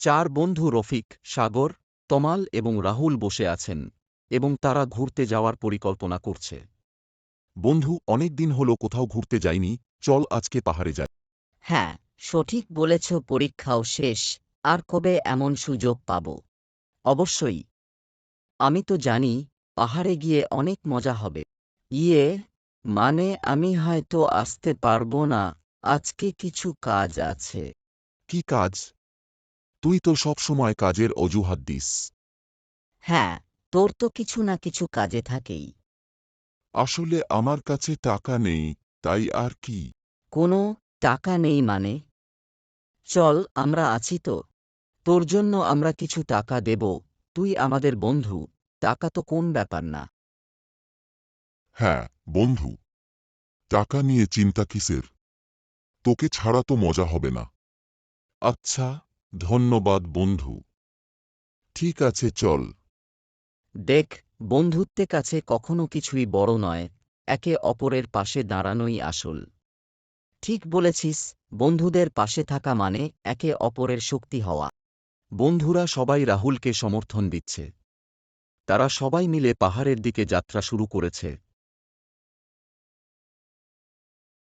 চার বন্ধু রফিক, সাগর, তমাল এবং রাহুল বসে আছেন এবং তারা ঘুরতে যাওয়ার পরিকল্পনা করছে। বন্ধু, অনেক দিন হলো কোথাও ঘুরতে যাইনি, চল আজকে পাহাড়ে যাই। হ্যাঁ, সঠিক বলেছ, পরীক্ষাও শেষ, আর কবে এমন সুযোগ পাব? অবশ্যই। আমি তো জানি পাহাড়ে গিয়ে অনেক মজা হবে। ইয়ে, মানে আমি হয়তো আসতে পারবো না, আজকে কিছু কাজ আছে। কি কাজ? তুই তো সব সময় কাজের অজুহাত দিস। হ্যাঁ, তোর তো কিছু না কিছু কাজে থাকেই। আসলে আমার কাছে টাকা নেই, তাই আর কি। কোনো টাকা নেই মানে? চল, আমরা আছি তো, তোর জন্য আমরা কিছু টাকা দেব। তুই আমাদের বন্ধু, টাকা তো কোন ব্যাপার না। হ্যাঁ বন্ধু, টাকা নিয়ে চিন্তা কিসের? তোকে ছাড়া তো মজা হবে না। আচ্ছা, ধন্যবাদ বন্ধু। ঠিক আছে, চল। দেখ, বন্ধুত্বের কাছে কখনো কিছুই বড় নয়, একে অপরের পাশে দাঁড়ানোই আসল। ঠিক বলেছিস, বন্ধুদের পাশে থাকা মানে একে অপরের শক্তি হওয়া। বন্ধুরা সবাই রাহুলকে সমর্থন দিচ্ছে। তারা সবাই মিলে পাহাড়ের দিকে যাত্রা শুরু করেছে।